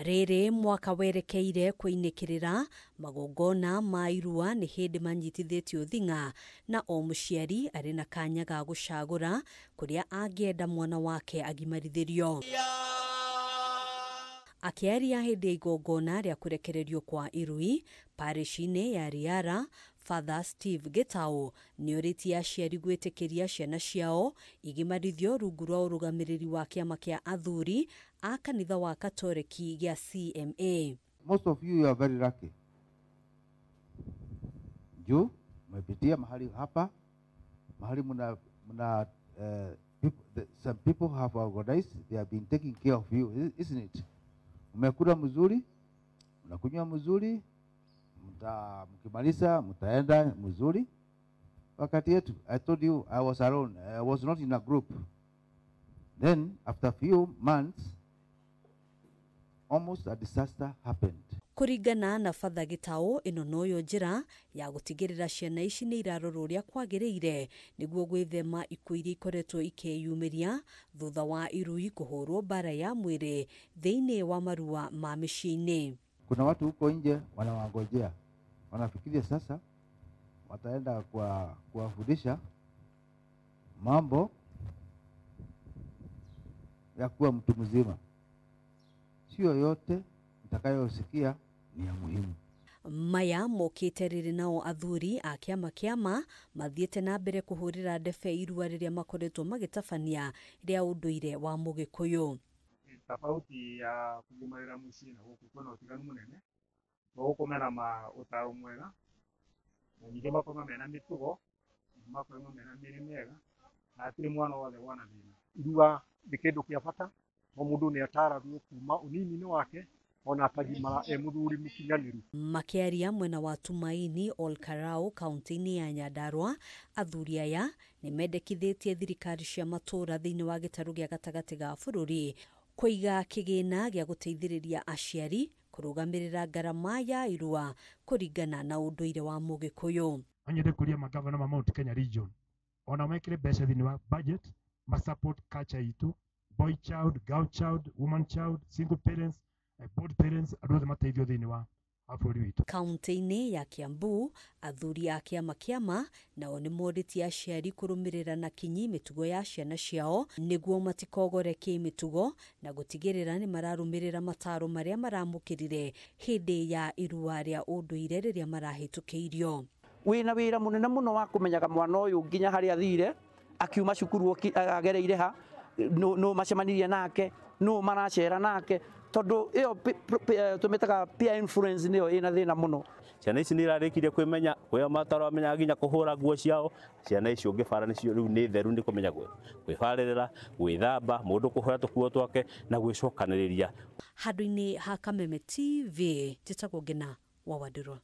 Rĩrĩ mwaka werekeire kũinĩkĩrĩra magongona ma irua nĩ hĩndĩ manyitithĩtio thing'a na o mũciari arĩ na kanya ga gũcagũra kũrĩa angĩenda mwana wake agimarithirio. Akĩaria hĩndĩ ya igongona rĩa kũrekererio kwa irui parish-inĩ ya Riara, Father Steve Gitau nĩ orĩtie aciari gwĩtĩkĩria ciana ciao igimarithio rungu rwa ũrũgamĩrĩri wa kĩama kĩa athuri a kanitha wa Katoliki gĩa CMA. Most of you are very lucky. Juu mmepitia mahali hapa, mahali some people have organized, they have been taking care of you, isn't it? Mmekula mzuri, mnakunywa mzuri, mkimaliza mtaenda mzuri. Wakati yetu, I told you I was alone, I was not in a group. Then after a few months, almost a disaster happened. Kũringana na Father Gitau, ĩno noyo njĩra ya gũtigĩrĩra ciana ici nĩ irarorwo ũrĩa kwagĩrĩire nĩguo gwĩthema ikuũ iria ikoretwo ikĩyumĩria thutha wa irui kũhũrwo mbara ya mwĩrĩ thĩinĩ wa marua ma mĩciĩ-inĩ. Kuna watu huko nje wanawangojea, wanafikiria sasa wataenda kuwafundisha mambo ya kuwa mtu mzima. Sio yote nitakayosikia ni ya muhimu. Maya mokĩte rĩrĩ nao athuri a kĩama mathiĩte na mbere kũhũrĩra ndebe irua rĩrĩa makoretwo magĩtabania rĩa ũndũire wa Mũgĩkũyũ. Tofauti ya kugimarĩra mũciĩ na gũkũ kwĩna ũtiganu mũnene, gũkũ mena ũtaaro mwega, na ningĩ makorwo mena mĩtugo, makorwo mena mĩrĩ mĩega, na hatirĩ mwana wothe wana thĩna. Irua nĩ kĩndũ kĩa bata, o mũndũ nĩ ataragwo kuma ũnini-inĩ wake ona akagimara mũthuri mũkinyanĩru. Makĩaria mwena wa Tumaini Olkarau kaunti-inĩ ya Nyandarua, athuri aya nĩ mendekithĩtie thirikari cia matũũra thĩinĩ wa gĩtarũ gĩa gatagatĩ ga bũrũri kũiga kĩgĩna gĩa gũteithĩrĩria aciari kũrũgamĩrĩra ngarama ya irua kũringana na ũndũire wa Mũgĩkũyũ. Anyende kũria magavana ma Mount Kenya region ona mekĩre mbeca thĩinĩ wa budget ma support culture itu, boy child, girl child, woman child, single parents, both parents, andũ othe mateithio thĩinĩ wa bũrũri witũ. Kaunti-inĩ ya Kiambu, athuri a kĩama nao nĩ morĩtie aciari kũrũmĩrĩra na kinyi mĩtugo ya ciana ciao nĩguo matikogore kĩmĩtugo na gũtigĩrĩra nĩ mararũmĩrĩra mataro marĩa maramũkĩrire hĩndĩ ya irua rĩa ũndũire rĩrĩa marahĩtũkĩirio. Wĩna wĩra mũnene mũno wa kũmenyaga mwana ũyũ nginya harĩa athire, akiuma cukuru agereire ha, no macemanirie nake, no maracera nake, tondũ ĩyo tũmĩtaga peer influence nĩyo ĩna thĩna mũno. Ciana ici nĩ irarĩkirie kwĩmenya, kuoya mataro, amenya nginya kũhũra nguo ciao. Ciana icio ngĩbara nĩcio rĩu nĩ theru, nĩ kũmenya kwĩbarĩrĩra, gwĩthamba, mũndũ kũhũra tũkuo twake na gwĩcokanĩrĩria. Handũ-inĩ ha Kameme TV, njĩtagwo Ngina wa Wandĩrwa.